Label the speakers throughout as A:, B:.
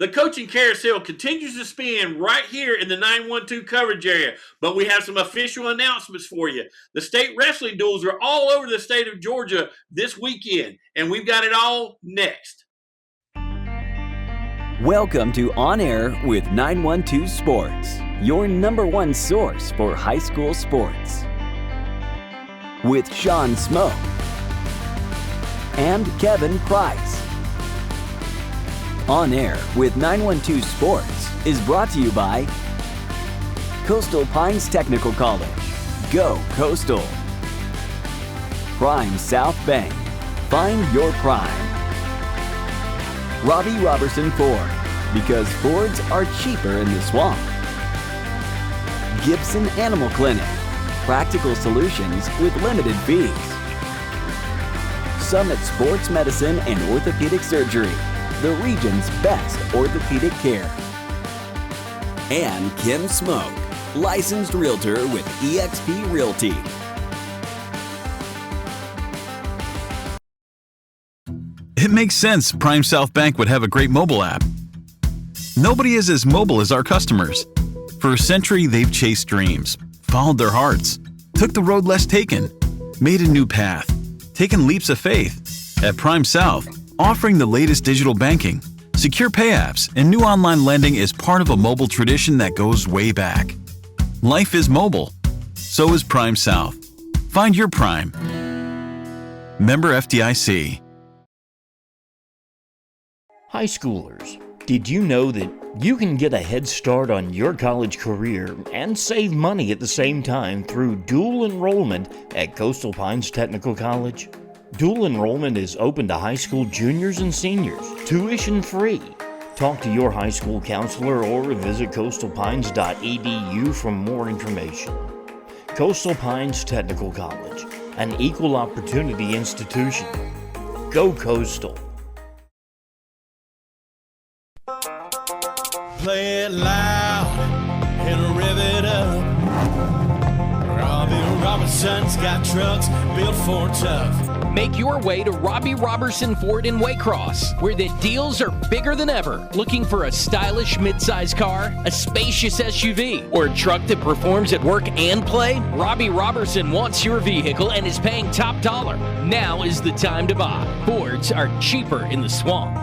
A: The coaching carousel continues to spin right here in the 912 coverage area, but we have some official announcements for you. The state wrestling duels are all over the state of Georgia this weekend, and we've got it all next.
B: Welcome to On Air with 912 Sports, your number one source for high school sports. With Shawn Smoak and Kevin Price. On Air with 912 Sports is brought to you by Coastal Pines Technical College. Go Coastal. Prime South Bank. Find your prime. Robbie Robertson Ford, because Fords are cheaper in the swamp. Gibson Animal Clinic, practical solutions with limited fees. Summit Sports Medicine and Orthopedic Surgery, the region's best orthopedic care. And Kim Smoak, licensed realtor with eXp Realty.
C: It makes sense Prime South Bank would have a great mobile app. Nobody is as mobile as our customers. For a century, they've chased dreams, followed their hearts, took the road less taken, made a new path, taken leaps of faith. At Prime South, offering the latest digital banking, secure pay apps, and new online lending is part of a mobile tradition that goes way back. Life is mobile. So is Prime South. Find your Prime. Member FDIC.
D: High schoolers, did you know that you can get a head start on your college career and save money at the same time through dual enrollment at Coastal Pines Technical College? Dual enrollment is open to high school juniors and seniors, tuition free. Talk to your high school counselor or visit coastalpines.edu for more information. Coastal Pines Technical College, an equal opportunity institution. Go Coastal.
E: Play it loud and rev it up. Robbie Robertson's got trucks built for tough.
F: Make your way to Robbie Robertson Ford in Waycross, where the deals are bigger than ever. Looking for a stylish midsize car, a spacious SUV, or a truck that performs at work and play? Robbie Robertson wants your vehicle and is paying top dollar. Now is the time to buy. Fords are cheaper in the swamp.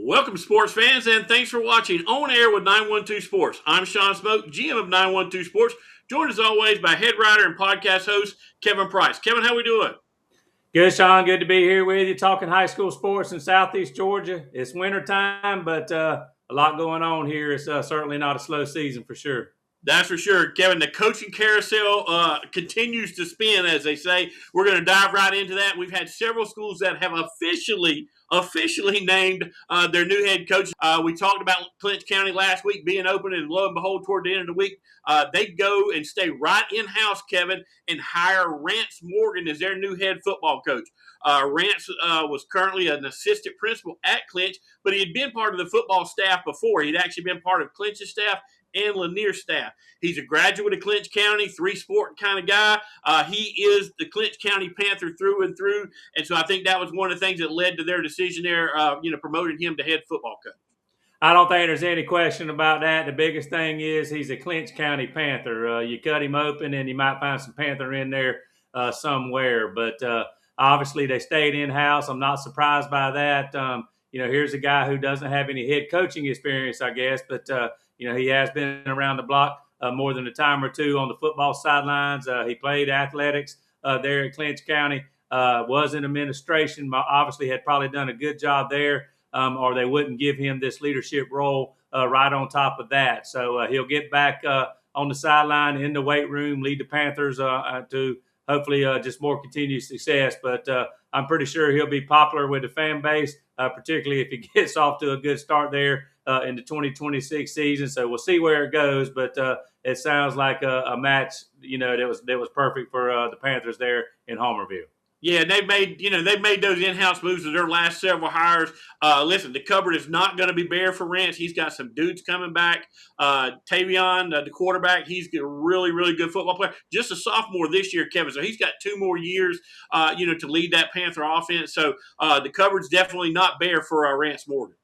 A: Welcome, sports fans, and thanks for watching On Air with 912 Sports. I'm Shawn Smoak, GM of 912 Sports, joined as always by head writer and podcast host Kevin Price. Kevin, how we doing?
G: Good, Shawn. Good to be here with you, talking high school sports in Southeast Georgia. It's winter time, but a lot going on here. It's certainly not a slow season for sure.
A: That's for sure. Kevin, the coaching carousel continues to spin, as they say. We're going to dive right into that. We've had several schools that have officially named their new head coach. We talked about Clinch County last week being open, and lo and behold, toward the end of the week, they go and stay right in-house, Kevin, and hire Rance Morgan as their new head football coach. Rance was currently an assistant principal at Clinch, but he had been part of the football staff before. He'd actually been part of Clinch's staff and Lanier's staff. He's a graduate of Clinch County, three-sport kind of guy. He is the Clinch County Panther through and through, and so I think that was one of the things that led to their decision there, promoting him to head football coach.
G: I don't think there's any question about that. The biggest thing is he's a Clinch County Panther. You cut him open, and you might find some Panther in there somewhere. But obviously, they stayed in-house. I'm not surprised by that. Here's a guy who doesn't have any head coaching experience, I guess, but he has been around the block more than a time or two on the football sidelines. He played athletics there at Clinch County, was in administration, obviously had probably done a good job there, or they wouldn't give him this leadership role right on top of that. So he'll get back on the sideline in the weight room, lead the Panthers to hopefully just more continued success. But I'm pretty sure he'll be popular with the fan base, particularly if he gets off to a good start there in the 2026 season. So we'll see where it goes. But it sounds like a match, that was perfect for the Panthers there in Homerville.
A: Yeah, they've made those in-house moves in their last several hires. Listen, the cupboard is not going to be bare for Rance. He's got some dudes coming back. Tavion, the quarterback, he's a really, really good football player. Just a sophomore this year, Kevin. So he's got 2 more years, to lead that Panther offense. So the cupboard's definitely not bare for Rance Morgan.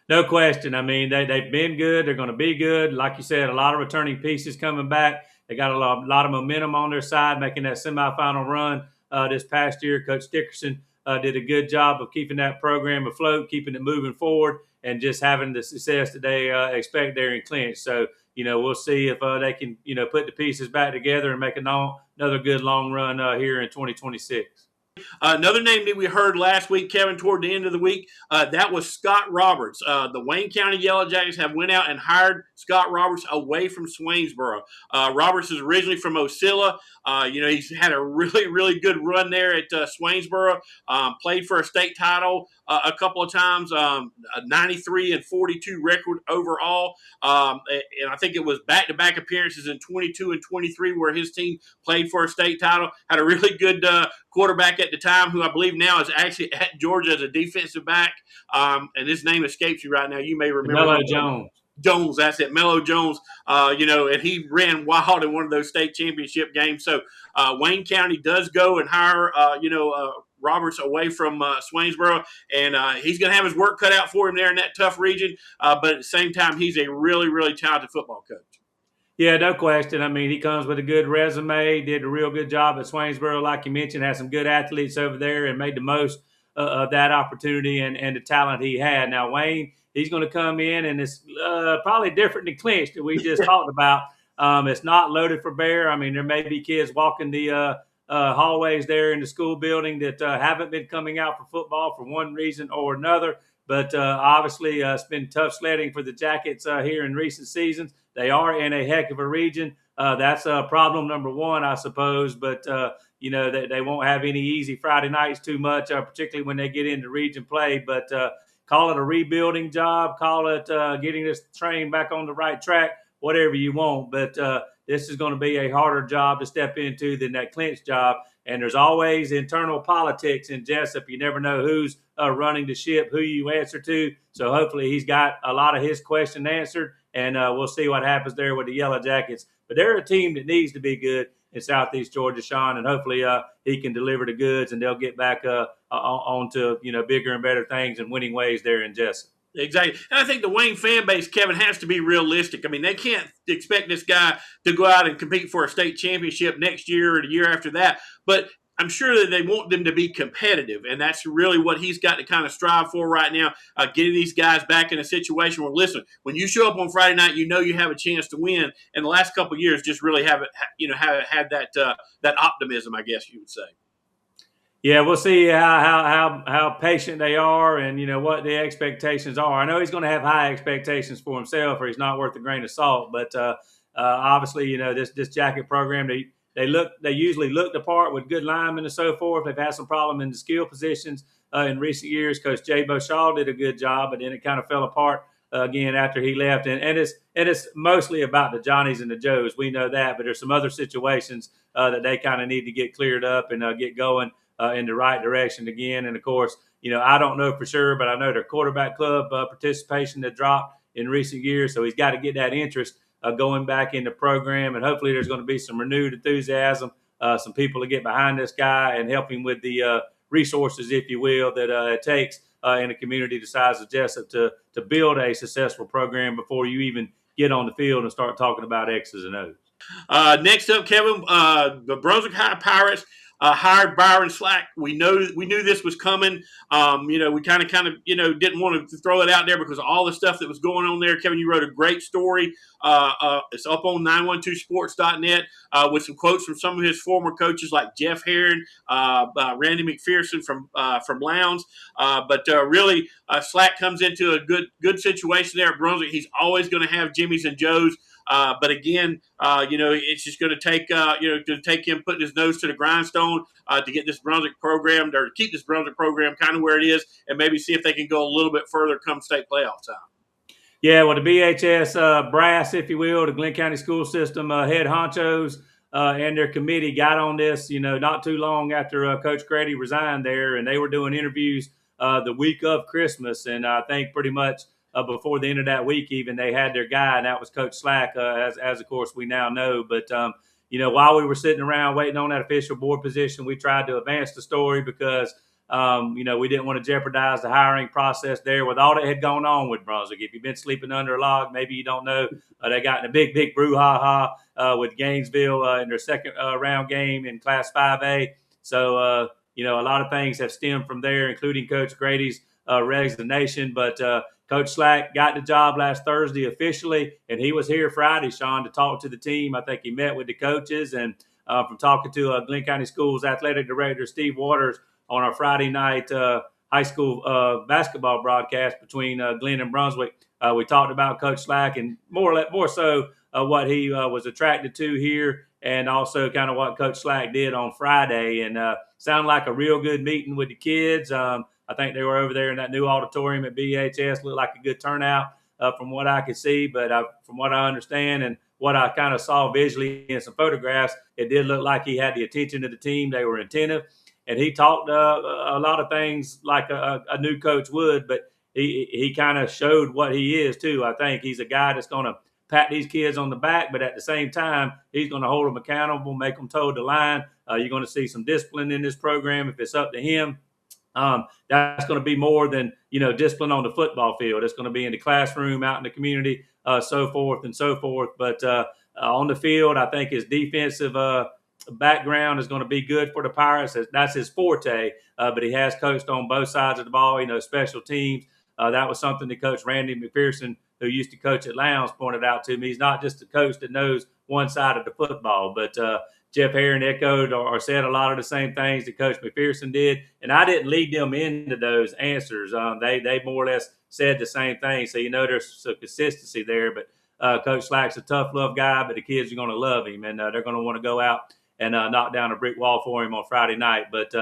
G: No question. I mean, they've been good. They're going to be good. Like you said, a lot of returning pieces coming back. They got a lot of momentum on their side, making that semifinal run this past year. Coach Dickerson did a good job of keeping that program afloat, keeping it moving forward, and just having the success that they expect there in clinch. So, we'll see if they can, put the pieces back together and make another good long run here in 2026.
A: Another name that we heard last week, Kevin, toward the end of the week, that was Scott Roberts. The Wayne County Yellow Jackets have went out and hired Scott Roberts away from Swainsboro. Roberts is originally from Ocilla. He's had a really, really good run there at Swainsboro. Played for a state title a couple of times, 93 and 42 record overall. And I think it was back-to-back appearances in 22 and 23 where his team played for a state title. Had a really good quarterback at the time, who I believe now is actually at Georgia as a defensive back. And his name escapes you right now. You may remember
G: Mello Jones.
A: Jones, that's it, Mello Jones. And he ran wild in one of those state championship games. So Wayne County does go and hire, Roberts away from Swainsboro, and he's going to have his work cut out for him there in that tough region. But at the same time, he's a really, really talented football coach.
G: Yeah, no question. I mean, he comes with a good resume, did a real good job at Swainsboro, like you mentioned, had some good athletes over there and made the most of that opportunity and the talent he had. Now, Wayne, he's going to come in, and it's probably different than clinch that we just talked about. It's not loaded for bear. I mean, there may be kids walking the hallways there in the school building that haven't been coming out for football for one reason or another. But obviously, it's been tough sledding for the Jackets here in recent seasons. They are in a heck of a region. That's problem number one, I suppose. But, they won't have any easy Friday nights too much, particularly when they get into region play. But call it a rebuilding job, call it getting this train back on the right track, whatever you want. But this is going to be a harder job to step into than that clinch job. And there's always internal politics in Jessup. You never know who's running the ship, who you answer to. So hopefully he's got a lot of his question answered, and we'll see what happens there with the Yellow Jackets. But they're a team that needs to be good in Southeast Georgia, Shawn, and hopefully he can deliver the goods, and they'll get back on to bigger and better things and winning ways there in Jessup.
A: Exactly. And I think the Wayne fan base, Kevin, has to be realistic. I mean, they can't expect this guy to go out and compete for a state championship next year or the year after that. But I'm sure that they want them to be competitive, and that's really what he's got to kind of strive for right now, getting these guys back in a situation where, listen, when you show up on Friday night, you know you have a chance to win. And the last couple of years just really haven't had that optimism, I guess you would say.
G: Yeah, we'll see how patient they are and, what the expectations are. I know he's going to have high expectations for himself, or he's not worth a grain of salt. But obviously, this Jacket program, they usually look the part with good linemen and so forth. They've had some problem in the skill positions in recent years. Coach Jay Beauchal did a good job, but then it kind of fell apart again after he left. And it's mostly about the Johnnies and the Joes. We know that, but there's some other situations that they kind of need to get cleared up and get going in the right direction again. And of course, I don't know for sure, but I know their quarterback club participation that dropped in recent years. So he's got to get that interest going back in the program. And hopefully there's going to be some renewed enthusiasm, some people to get behind this guy and help him with the resources, if you will, that it takes in a community the size of Jessup to build a successful program before you even get on the field and start talking about X's and O's.
A: Next up, Kevin, the Brunswick High Pirates hired Byron Slack. We knew this was coming. We kind of didn't want to throw it out there because of all the stuff that was going on there. Kevin, you wrote a great story. It's up on 912sports.net with some quotes from some of his former coaches like Jeff Herron, Randy McPherson from Lowndes. But really, Slack comes into a good situation there at Brunswick. He's always going to have Jimmys and Joes. But again, it's just going to take him putting his nose to the grindstone to get this Brunswick program, or to keep this Brunswick program kind of where it is, and maybe see if they can go a little bit further come state playoff time.
G: Yeah, well, the BHS brass, if you will, the Glenn County school system head honchos, and their committee got on this, not too long after Coach Grady resigned there, and they were doing interviews the week of Christmas. And I think pretty much before the end of that week, even they had their guy, and that was Coach Slack, as of course we now know. But while we were sitting around waiting on that official board position, we tried to advance the story because we didn't want to jeopardize the hiring process there with all that had gone on with Brunswick. If you've been sleeping under a log, maybe you don't know, they got in a big brouhaha with Gainesville in their second round game in Class 5A. So, a lot of things have stemmed from there, including Coach Grady's resignation. But Coach Slack got the job last Thursday officially, and he was here Friday, Shawn, to talk to the team. I think he met with the coaches, and from talking to Glenn County Schools Athletic Director Steve Waters on our Friday night high school basketball broadcast between Glenn and Brunswick, we talked about Coach Slack and more so what he was attracted to here, and also kind of what Coach Slack did on Friday. And sounded like a real good meeting with the kids. I think they were over there in that new auditorium at BHS. Looked like a good turnout from what I could see. But from what I understand and what I kind of saw visually in some photographs, it did look like he had the attention of the team. They were attentive. And he talked a lot of things like a new coach would, but he kind of showed what he is, too. I think he's a guy that's going to pat these kids on the back, but at the same time, he's going to hold them accountable, make them toe the line. You're going to see some discipline in this program if it's up to him. That's going to be more than, discipline on the football field. It's going to be in the classroom, out in the community, so forth and so forth. But on the field, I think his defensive background is going to be good for the Pirates. That's his forte, but he has coached on both sides of the ball, special teams. That was something that Coach Randy McPherson, who used to coach at Lowndes, pointed out to me. He's not just a coach that knows one side of the football, but Jeff Herron echoed or said a lot of the same things that Coach McPherson did, and I didn't lead them into those answers. They more or less said the same thing, so there's some consistency there. But Coach Slack's a tough love guy, but the kids are going to love him, and they're going to want to go out and knock down a brick wall for him on Friday night. But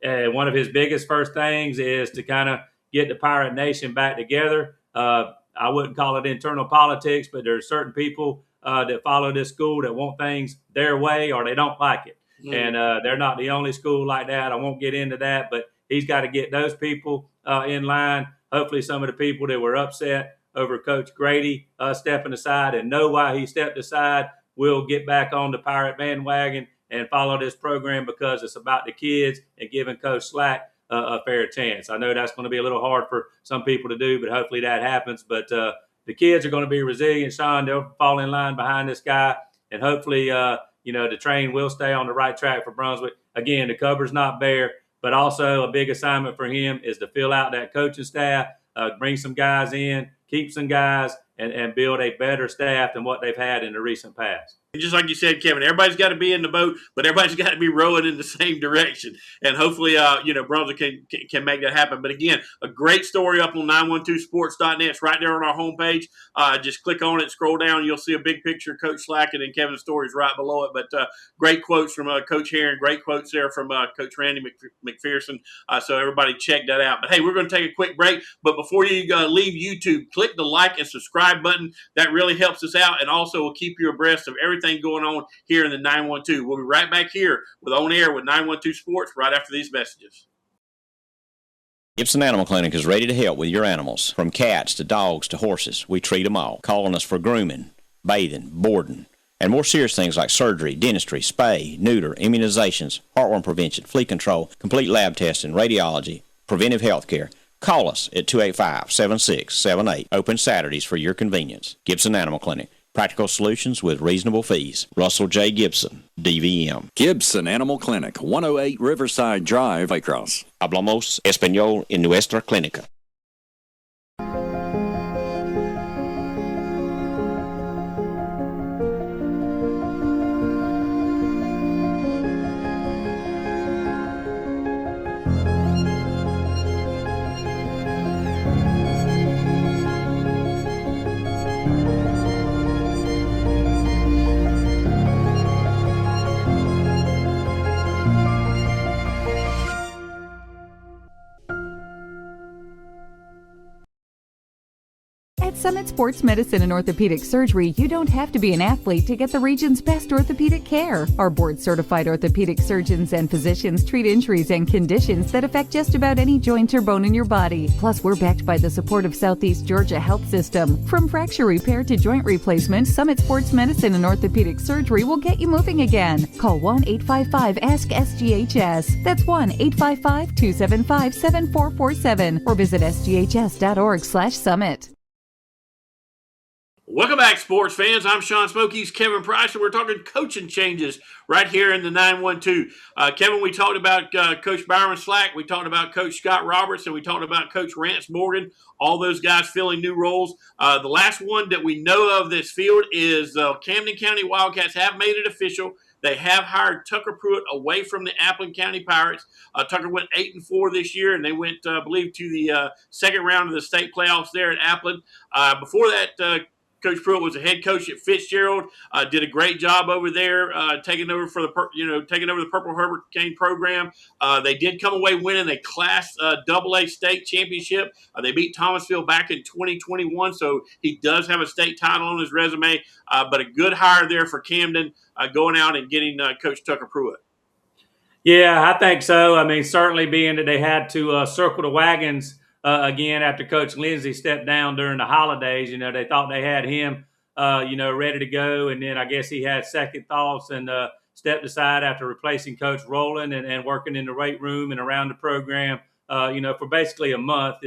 G: one of his biggest first things is to kind of get the Pirate Nation back together. I wouldn't call it internal politics, but there's certain people that follow this school that want things their way or they don't like it. And they're not the only school like that. I won't get into that, but he's got to get those people in line. Hopefully some of the people that were upset over Coach Grady stepping aside and know why he stepped aside will get back on the Pirate bandwagon and follow this program because it's about the kids and giving Coach Slack a fair chance. I know that's going to be a little hard for some people to do, but hopefully that happens. But the kids are going to be resilient, Shawn. They'll fall in line behind this guy, and hopefully, the train will stay on the right track for Brunswick. Again, the cupboard's not bare, but also a big assignment for him is to fill out that coaching staff, bring some guys in, keep some guys, and build a better staff than what they've had in the recent past.
A: And just like you said, Kevin, everybody's got to be in the boat, but everybody's got to be rowing in the same direction. And hopefully, Brunswick can make that happen. But again, a great story up on 912sports.net. It's right there on our homepage. Just click on it, scroll down, you'll see a big picture of Coach Slack, and then Kevin's story is right below it. But great quotes from Coach Herron, great quotes there from Coach Randy McPherson. So everybody check that out. But hey, we're going to take a quick break. But before you leave YouTube, click the like and subscribe button. That really helps us out, and also will keep you abreast of everything going on here in the 912. We'll be right back here with On Air with 912 Sports right after these messages.
H: Gibson Animal Clinic is ready to help with your animals. From cats to dogs to horses, we treat them all. Call on us for grooming, bathing, boarding, and more serious things like surgery, dentistry, spay, neuter, immunizations, heartworm prevention, flea control, complete lab testing, radiology, preventive health care. Call us at 285-7678. Open Saturdays for your convenience. Gibson Animal Clinic. Practical solutions with reasonable fees. Russell J. Gibson, DVM.
I: Gibson Animal Clinic, 108 Riverside Drive, Waycross.
H: Hablamos español en nuestra clínica.
J: At Summit Sports Medicine and Orthopedic Surgery, you don't have to be an athlete to get the region's best orthopedic care. Our board-certified orthopedic surgeons and physicians treat injuries and conditions that affect just about any joint or bone in your body. Plus, we're backed by the support of Southeast Georgia Health System. From fracture repair to joint replacement, Summit Sports Medicine and Orthopedic Surgery will get you moving again. Call 1-855-ASK-SGHS. That's 1-855-275-7447 or visit sghs.org/summit.
A: Welcome back, sports fans. I'm Shawn Smoak. He's Kevin Price, and we're talking coaching changes right here in the 912. Kevin, we talked about Coach Byron Slack. We talked about Coach Scott Roberts, and we talked about Coach Rance Morgan. All those guys filling new roles. The last one that we know of that's filled is Camden County Wildcats have made it official. They have hired Tucker Pruitt away from the Appleton County Pirates. Tucker went 8-4 this year, and they went, I believe, to the second round of the state playoffs there at Appleton. Before that, Coach Pruitt was a head coach at Fitzgerald. Did a great job over there, taking over the Purple Hurricane program. They did come away winning a Class AA state championship. They beat Thomasville back in 2021, so he does have a state title on his resume. But a good hire there for Camden, going out and getting Coach Tucker Pruitt.
G: Yeah, I think so. I mean, certainly being that they had to circle the wagons again after Coach Lindsay stepped down during the holidays. They thought they had him, ready to go. And then I guess he had second thoughts and stepped aside after replacing Coach Rowland and working in the weight room and around the program, for basically a month,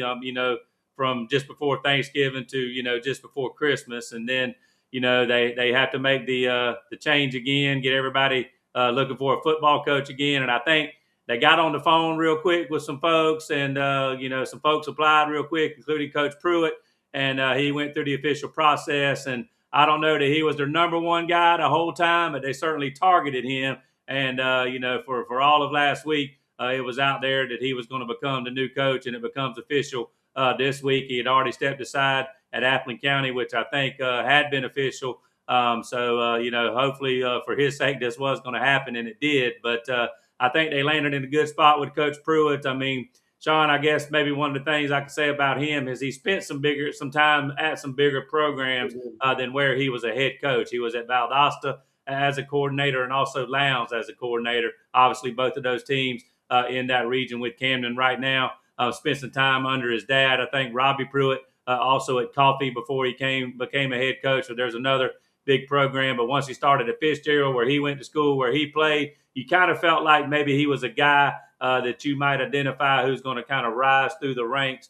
G: from just before Thanksgiving to, just before Christmas. And then, they have to make the change again, get everybody looking for a football coach again. And I think they got on the phone real quick with some folks, and some folks applied real quick, including Coach Pruitt, and he went through the official process. And I don't know that he was their number one guy the whole time, but they certainly targeted him. And for all of last week, it was out there that he was going to become the new coach, and it becomes official this week. He had already stepped aside at Appleton County, which I think had been official. Hopefully for his sake, this was going to happen, and it did. But I think they landed in a good spot with Coach Pruitt. I mean, Shawn, I guess maybe one of the things I can say about him is he spent some time at some bigger programs than where he was a head coach. He was at Valdosta as a coordinator and also Lowndes as a coordinator. Obviously, both of those teams in that region with Camden right now. Spent some time under his dad. I think Robbie Pruitt also at Coffee before he became a head coach. So there's another big program. But once he started at Fitzgerald, where he went to school, where he played, you kind of felt like maybe he was a guy that you might identify who's going to kind of rise through the ranks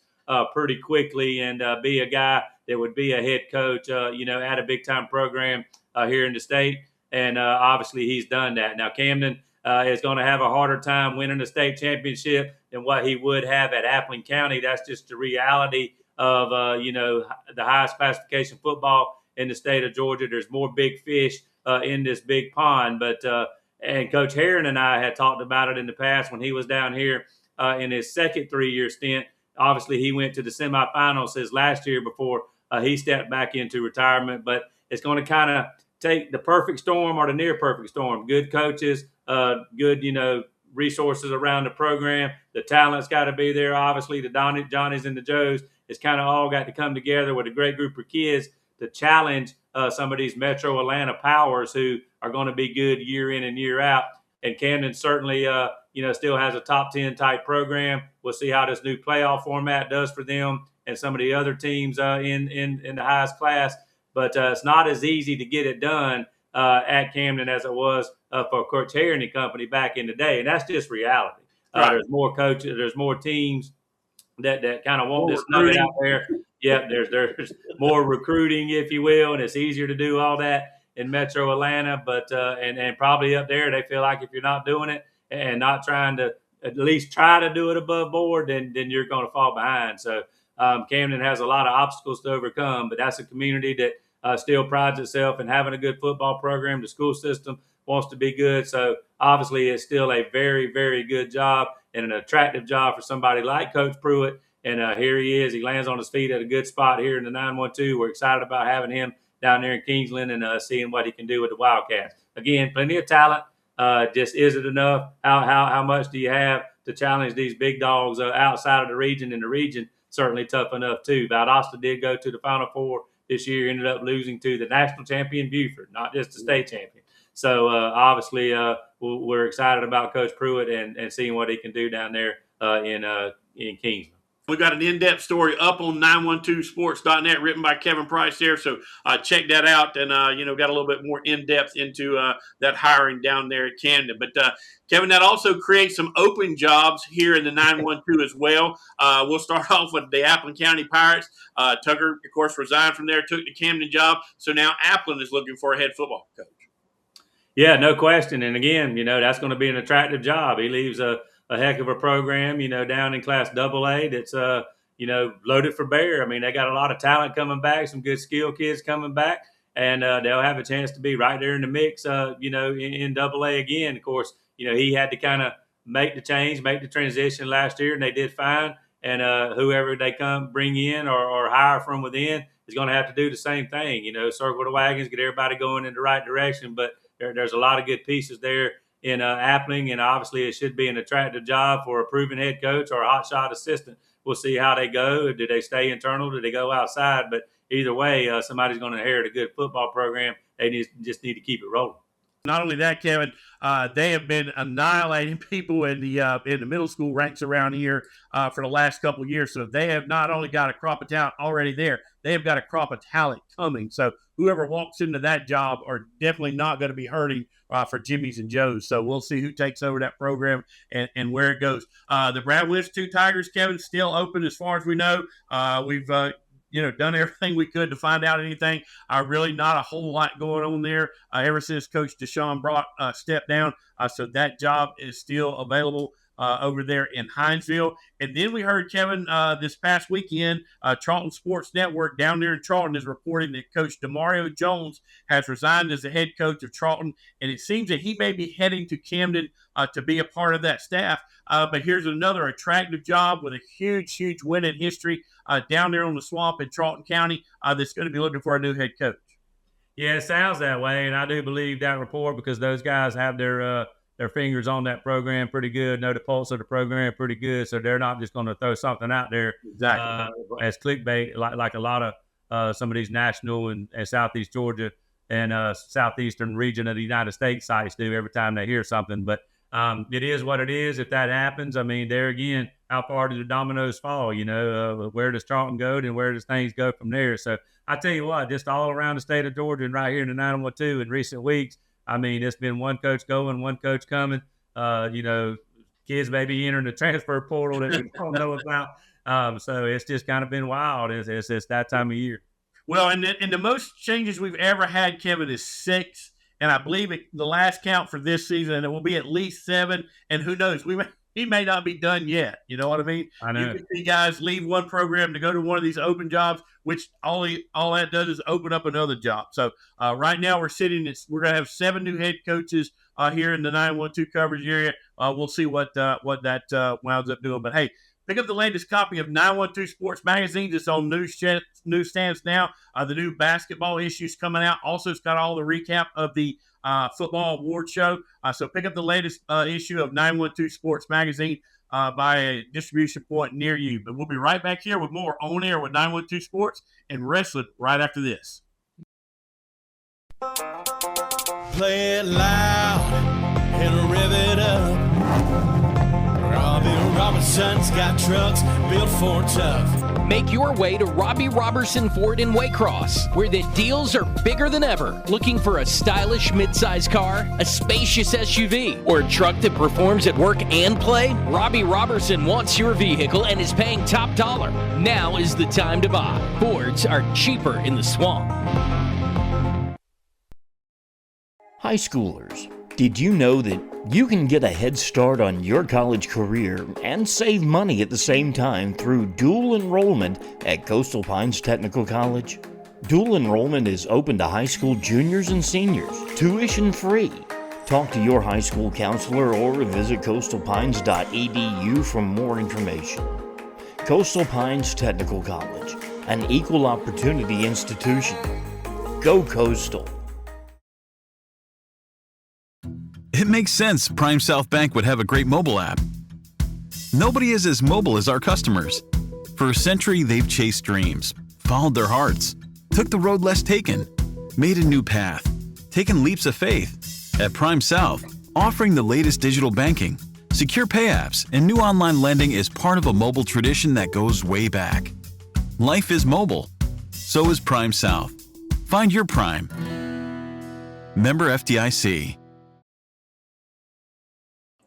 G: pretty quickly and be a guy that would be a head coach, at a big-time program here in the state. And obviously he's done that. Now, Camden is going to have a harder time winning the state championship than what he would have at Appleton County. That's just the reality of, the highest classification football in the state of Georgia. There's more big fish in this big pond. But and Coach Herron and I had talked about it in the past when he was down here in his second 3-year stint. Obviously, he went to the semifinals his last year before he stepped back into retirement. But it's going to kind of take the perfect storm or the near perfect storm. Good coaches, good, resources around the program. The talent's got to be there. Obviously, the Johnnies and the Joes, it's kind of all got to come together with a great group of kids to challenge some of these Metro Atlanta powers who are going to be good year in and year out. And Camden certainly, still has a top 10 type program. We'll see how this new playoff format does for them and some of the other teams in the highest class. But it's not as easy to get it done at Camden as it was for Coach Herron and company back in the day. And that's just reality.
A: Right.
G: There's more coaches, there's more teams that kind of want this nugget out there. Yep, there's more recruiting, if you will, and it's easier to do all that in Metro Atlanta. But and probably up there, they feel like if you're not doing it and not trying to at least try to do it above board, then you're going to fall behind. So Camden has a lot of obstacles to overcome, but that's a community that still prides itself in having a good football program. The school system wants to be good. So obviously it's still a very, very good job and an attractive job for somebody like Coach Pruitt. And here he is. He lands on his feet at a good spot here in the 912. We're excited about having him down there in Kingsland and seeing what he can do with the Wildcats. Again, plenty of talent. Just is it enough? How much do you have to challenge these big dogs outside of the region, and the region certainly tough enough too. Valdosta did go to the Final Four this year, ended up losing to the national champion Buford, not just the state champion. So obviously we're excited about Coach Pruitt and seeing what he can do down there in Kingsland.
A: We got an in-depth story up on 912sports.net written by Kevin Price there, so check that out. And got a little bit more in-depth into that hiring down there at Camden. But Kevin, that also creates some open jobs here in the 912 as well. We'll start off with the Appleton County Pirates. Tucker, of course, resigned from there, took the Camden job, so now Appleton is looking for a head football coach.
G: Yeah, no question. And again, that's going to be an attractive job. He leaves a heck of a program, down in Class AA that's, loaded for bear. I mean, they got a lot of talent coming back, some good skill kids coming back, and they'll have a chance to be right there in the mix, in AA again. Of course, he had to kind of make the transition last year, and they did fine. And whoever they bring in or hire from within is going to have to do the same thing, circle the wagons, get everybody going in the right direction. But there's a lot of good pieces there in Appling, and obviously it should be an attractive job for a proven head coach or a hotshot assistant. We'll see how they go. Do they stay internal? Do they go outside? But either way, somebody's going to inherit a good football program. They just need to keep it rolling.
A: Not only that, Kevin, they have been annihilating people in the middle school ranks around here for the last couple of years. So they have not only got a crop of talent already there, they have got a crop of talent coming. So whoever walks into that job are definitely not going to be hurting for Jimmy's and Joe's. So we'll see who takes over that program and where it goes. The Brad Institute Tigers, Kevin, still open as far as we know. We've done everything we could to find out anything. Really not a whole lot going on there ever since Coach Shawn stepped down. So that job is still available over there in Hinesville. And then we heard, Kevin, this past weekend, Charlton Sports Network down there in Charlton is reporting that Coach Demario Jones has resigned as the head coach of Charlton. And it seems that he may be heading to Camden to be a part of that staff. But here's another attractive job with a huge, huge winning history down there on the swamp in Charlton County that's going to be looking for a new head coach.
G: Yeah, it sounds that way, and I do believe that report because those guys have their fingers on that program pretty good, know the pulse of the program pretty good, so they're not just going to throw something out there as clickbait like a lot of some of these national and Southeast Georgia and southeastern region of the United States sites do every time they hear something. But it is what it is. If that happens, I mean, there again, how far do the dominoes fall? Where does Charlton go, and where does things go from there? So I tell you what, just all around the state of Georgia and right here in the 912 in recent weeks, I mean, it's been one coach going, one coach coming. Kids may be entering the transfer portal that we don't know about. So it's just kind of been wild. It's that time of year.
A: Well, and the most changes we've ever had, Kevin, is 6. And I believe the last count for this season, and it will be at least 7. And who knows? He may not be done yet. You know what I mean?
G: I know.
A: You can see guys leave one program to go to one of these open jobs, which all that does is open up another job. So right now we're going to have 7 new head coaches here in the 912 coverage area. We'll see what that winds up doing. But hey, pick up the latest copy of 912 Sports Magazine. It's on newsstands now. The new basketball issues coming out. Also, it's got all the recap of the football award show. So pick up the latest issue of 912 Sports Magazine by a distribution point near you. But we'll be right back here with more On Air with 912 Sports and Wrestling right after this.
E: Play it loud and rev it up. Robbie Robinson's got trucks built for tough.
F: Make your way to Robbie Robertson Ford in Waycross, where the deals are bigger than ever. Looking for a stylish midsize car, a spacious SUV, or a truck that performs at work and play? Robbie Robertson wants your vehicle and is paying top dollar. Now is the time to buy. Fords are cheaper in the swamp.
D: High schoolers, did you know that you can get a head start on your college career and save money at the same time through dual enrollment at Coastal Pines Technical College? Dual enrollment is open to high school juniors and seniors, tuition free. Talk to your high school counselor or visit coastalpines.edu for more information. Coastal Pines Technical College, an equal opportunity institution. Go Coastal.
C: It makes sense Prime South Bank would have a great mobile app. Nobody is as mobile as our customers. For a century, they've chased dreams, followed their hearts, took the road less taken, made a new path, taken leaps of faith. At Prime South, offering the latest digital banking, secure pay apps, and new online lending is part of a mobile tradition that goes way back. Life is mobile. So is Prime South. Find your Prime. Member FDIC.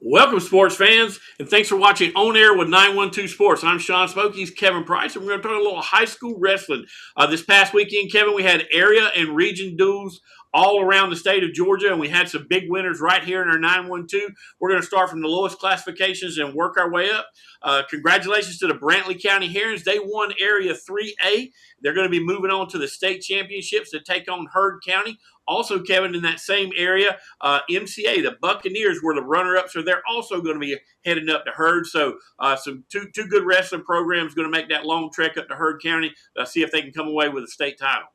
A: Welcome, sports fans, and thanks for watching On Air with 912 Sports. I'm Shawn Smoak. He's Kevin Price, and we're going to talk a little high school wrestling. This past weekend, Kevin, we had area and region duels all around the state of Georgia, and we had some big winners right here in our 912. We're going to start from the lowest classifications and work our way up. Congratulations to the Brantley County Herons. They won Area 3A. They're going to be moving on to the state championships to take on Heard County. Also, Kevin, in that same area, MCA, the Buccaneers, were the runner-up, so they're also going to be heading up to Heard. So some two good wrestling programs going to make that long trek up to Heard County, see if they can come away with a state title.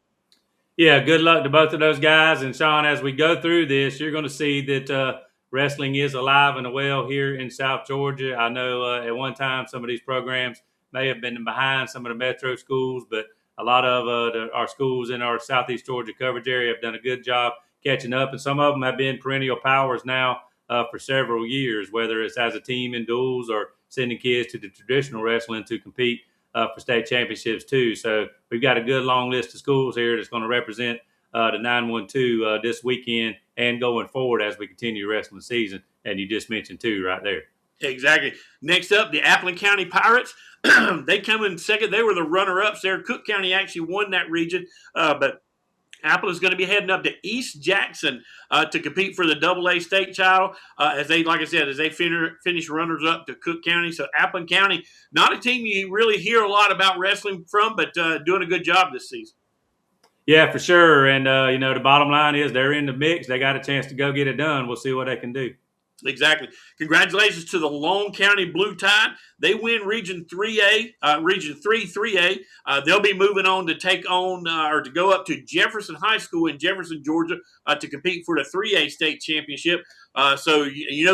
G: Yeah, good luck to both of those guys. And, Shawn, as we go through this, you're going to see that wrestling is alive and well here in South Georgia. I know at one time some of these programs may have been behind some of the metro schools, but a lot of our schools in our Southeast Georgia coverage area have done a good job catching up, and some of them have been perennial powers now for several years, whether it's as a team in duels or sending kids to the traditional wrestling to compete for state championships too. So we've got a good long list of schools here that's going to represent the 912 this weekend and going forward as we continue the wrestling season. And you just mentioned two right there.
A: Exactly. Next up, the Appleton County Pirates. They come in second. They were the runner-ups there. Cook County actually won that region, but Apple is going to be heading up to East Jackson to compete for the AA state title. As they, like I said, as they finish runners-up to Cook County. So Appleton County, not a team you really hear a lot about wrestling from, but doing a good job this season.
G: Yeah, for sure. And, the bottom line is they're in the mix. They got a chance to go get it done. We'll see what they can do.
A: Exactly. Congratulations to the Lone County Blue Tide. They win Region 3A, Region 3A. They'll be moving on to take on or to go up to Jefferson High School in Jefferson, Georgia, to compete for the 3A state championship. So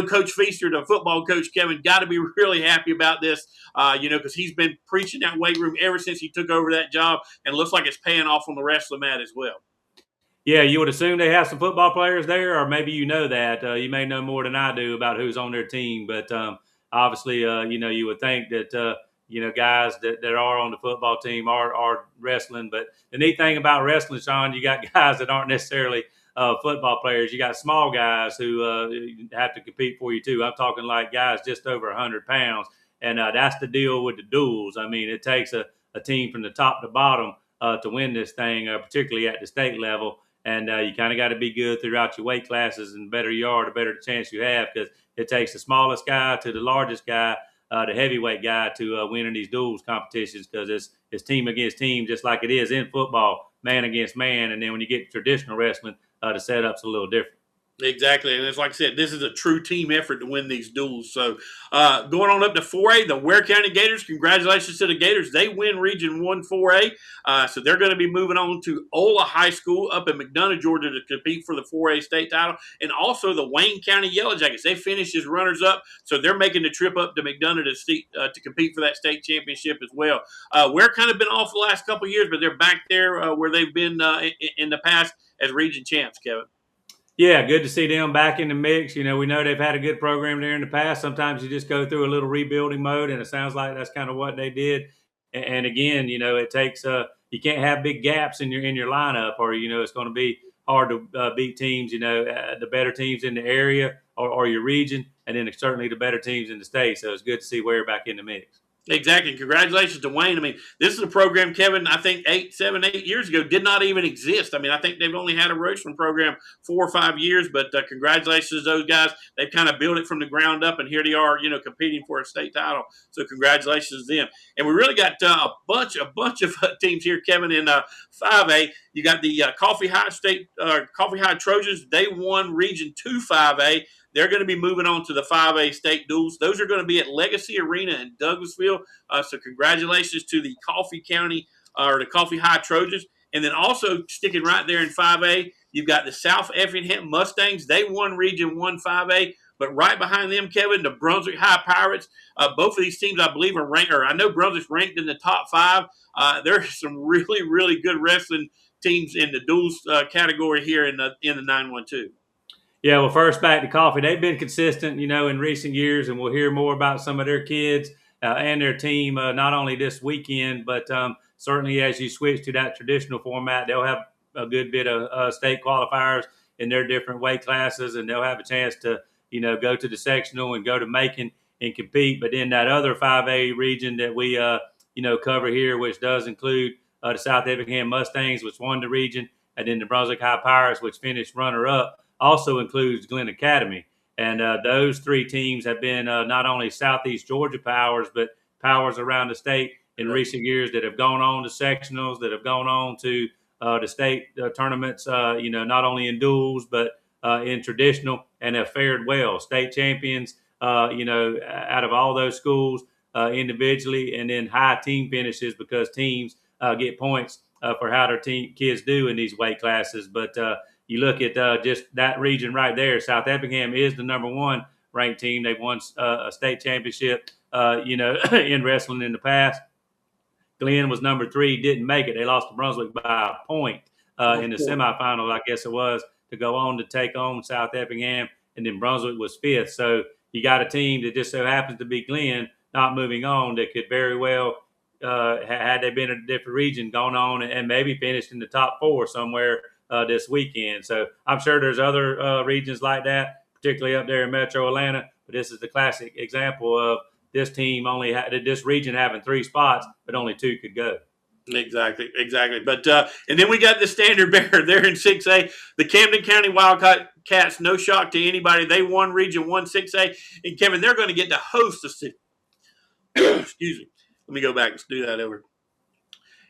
A: Coach Feaster, the football coach, Kevin, got to be really happy about this, because he's been preaching that weight room ever since he took over that job, and it looks like it's paying off on the rest of the mat as well.
G: Yeah, you would assume they have some football players there, or maybe you know that. You may know more than I do about who's on their team, but obviously, you would think that, guys that are on the football team are wrestling. But the neat thing about wrestling, Shawn, you got guys that aren't necessarily football players. You got small guys who have to compete for you, too. I'm talking like guys just over 100 pounds, and that's the deal with the duels. I mean, it takes a team from the top to bottom to win this thing, particularly at the state level. And you kind of got to be good throughout your weight classes, and the better you are, the better the chance you have, because it takes the smallest guy to the largest guy, the heavyweight guy, to win in these duels competitions, because it's team against team, just like it is in football, man against man. And then when you get to traditional wrestling, the setup's a little different.
A: Exactly, and it's like I said, this is a true team effort to win these duels. So going on up to 4A, the Ware County Gators, congratulations to the Gators. They win Region 1 4A, so they're going to be moving on to Ola High School up in McDonough, Georgia, to compete for the 4A state title. And also the Wayne County Yellow Jackets, they finished as runners-up, so they're making the trip up to McDonough to compete for that state championship as well. Ware kind of been off the last couple of years, but they're back there where they've been in the past as region champs, Kevin.
G: Yeah, good to see them back in the mix. We know they've had a good program there in the past. Sometimes you just go through a little rebuilding mode, and it sounds like that's kind of what they did. And again, it takes you can't have big gaps in your lineup, or it's going to be hard to beat teams. The better teams in the area or your region, and then certainly the better teams in the state. So it's good to see Ware back in the mix.
A: Exactly. Congratulations to Wayne. I mean, this is a program, Kevin, I think 8 years ago did not even exist. I mean, I think they've only had a wrestling program 4 or 5 years, but congratulations to those guys. They've kind of built it from the ground up, and here they are, competing for a state title. So congratulations to them. And we really got a bunch of teams here, Kevin, in 5A. You got the Coffee High Trojans. They won Region 2 5A. They're going to be moving on to the 5A state duels. Those are going to be at Legacy Arena in Douglasville. So congratulations to the Coffee High Trojans. And then also sticking right there in 5A, you've got the South Effingham Mustangs. They won Region 1 5A, But right behind them, Kevin, the Brunswick High Pirates. Both of these teams, I believe, are ranked, or I know Brunswick's ranked in the top 5. There's some really, really good wrestling teams in the duals category here in the 912.
G: Yeah, well, first back to coffee. They've been consistent, in recent years, and we'll hear more about some of their kids and their team not only this weekend, but certainly as you switch to that traditional format, they'll have a good bit of state qualifiers in their different weight classes, and they'll have a chance to, go to the sectional and go to Macon and compete. But in that other 5A region that we, cover here, which does include the South Effingham Mustangs, which won the region, and then the Brunswick High Pirates, which finished runner-up, also includes Glenn Academy. And those 3 teams have been not only Southeast Georgia powers, but powers around the state in recent years that have gone on to sectionals, that have gone on to the state tournaments, not only in duals, but in traditional, and have fared well. State champions, out of all those schools individually, and then high team finishes because teams get points for how their kids do in these weight classes. But you look at just that region right there. South Effingham is the number 1 ranked team. They've won a state championship, in wrestling in the past. Glenn was number 3, didn't make it. They lost to Brunswick by a point in the semifinals, I guess it was, to go on to take on South Effingham, and then Brunswick was 5th. So you got a team that just so happens to be Glenn not moving on that could very well, had they been in a different region, gone on and maybe finished in the top 4 somewhere this weekend. So I'm sure there's other regions like that, particularly up there in Metro Atlanta. But this is the classic example of this team this region having 3 spots, but only 2 could go.
A: Exactly. But and then we got the Standard Bearer there in 6A. The Camden County Wildcats, no shock to anybody. They won Region 1 6A. And Kevin, they're going to get to host the city. Excuse me. Let me go back and do that over.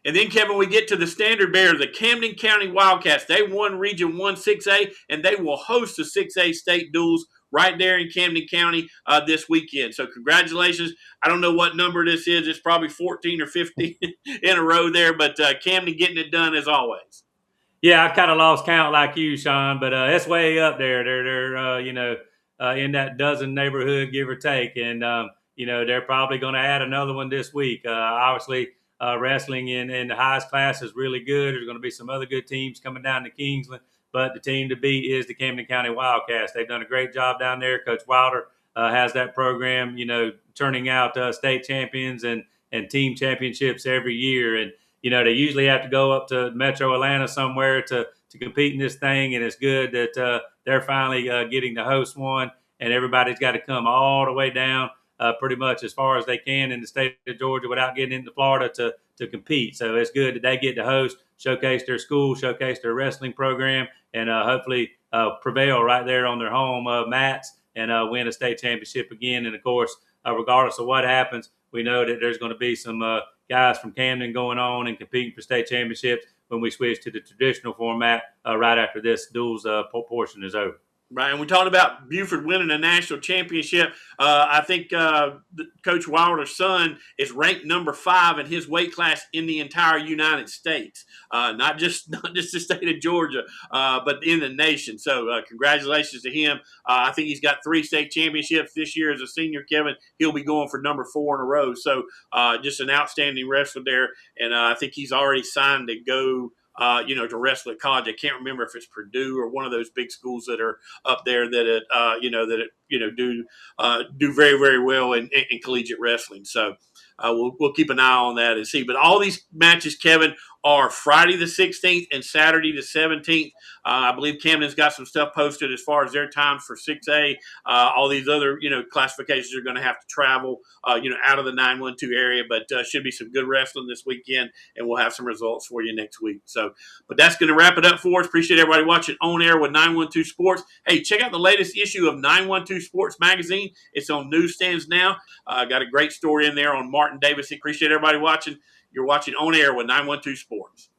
A: And then, Kevin, we get to the Standard Bearer, the Camden County Wildcats. They won Region 1 6A, and they will host the 6A state duals right there in Camden County this weekend. So congratulations. I don't know what number this is. It's probably 14 or 15 in a row there, but Camden getting it done as always.
G: Yeah, I kind of lost count like you, Shawn, but it's way up there. They're in that dozen neighborhood, give or take. And, they're probably going to add another one this week. Obviously, wrestling in the highest class is really good. There's going to be some other good teams coming down to Kingsland, but the team to beat is the Camden County Wildcats. They've done a great job down there. Coach Wilder has that program, turning out state champions and team championships every year. And, they usually have to go up to Metro Atlanta somewhere to compete in this thing. And it's good that they're finally getting to host one, and everybody's got to come all the way down pretty much as far as they can in the state of Georgia without getting into Florida to compete. So it's good that they get to host, showcase their school, showcase their wrestling program, and hopefully prevail right there on their home mats and win a state championship again. And, of course, regardless of what happens, we know that there's going to be some guys from Camden going on and competing for state championships when we switch to the traditional format right after this duals portion is over.
A: Right, and we talked about Buford winning a national championship. I think Coach Wilder's son is ranked number 5 in his weight class in the entire United States, not just the state of Georgia, but in the nation. So congratulations to him. I think he's got 3 state championships this year as a senior, Kevin. He'll be going for number 4 in a row. So just an outstanding wrestler there, and I think he's already signed to go to wrestle at college. I can't remember if it's Purdue or one of those big schools that are up there that do very, very well in collegiate wrestling. So we'll keep an eye on that and see. But all these matches, Kevin, are Friday the 16th and Saturday the 17th. I believe Camden's got some stuff posted as far as their times for 6A. All these other, classifications are going to have to travel, out of the 912 area. But should be some good wrestling this weekend, and we'll have some results for you next week. So, but that's going to wrap it up for us. Appreciate everybody watching On Air with 912 Sports. Hey, check out the latest issue of 912 Sports Magazine. It's on newsstands now. Got a great story in there on Martin Davis. Appreciate everybody watching. You're watching On Air with 912 Sports.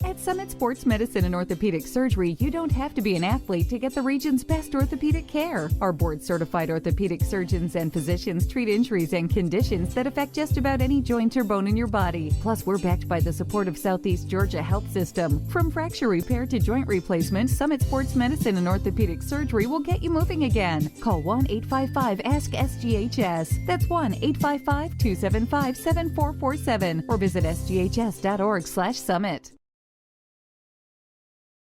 J: At Summit Sports Medicine and Orthopedic Surgery, you don't have to be an athlete to get the region's best orthopedic care. Our board-certified orthopedic surgeons and physicians treat injuries and conditions that affect just about any joint or bone in your body. Plus, we're backed by the support of Southeast Georgia Health System. From fracture repair to joint replacement, Summit Sports Medicine and Orthopedic Surgery will get you moving again. Call 1-855-ASK-SGHS. That's 1-855-275-7447 or visit sghs.org/summit.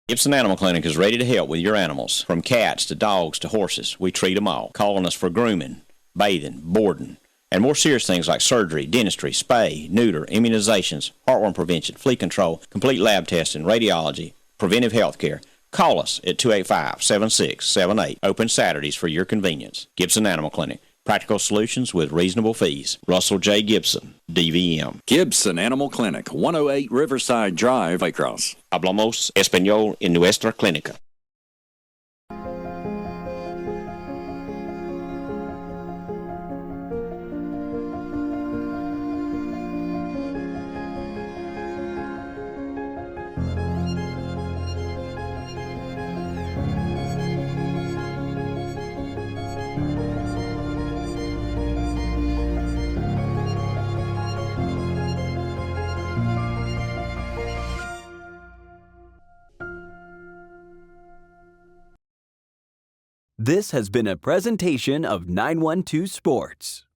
H: Gibson Animal Clinic is ready to help with your animals. From cats to dogs to horses, we treat them all. Calling us for grooming, bathing, boarding, and more serious things like surgery, dentistry, spay, neuter, immunizations, heartworm prevention, flea control, complete lab testing, radiology, preventive health care. Call us at 285-7678. Open Saturdays for your convenience. Gibson Animal Clinic. Practical solutions with reasonable fees. Russell J. Gibson, DVM.
I: Gibson Animal Clinic, 108 Riverside Drive, Waycross.
H: Hablamos español en nuestra clínica.
B: This has been a presentation of 912 Sports.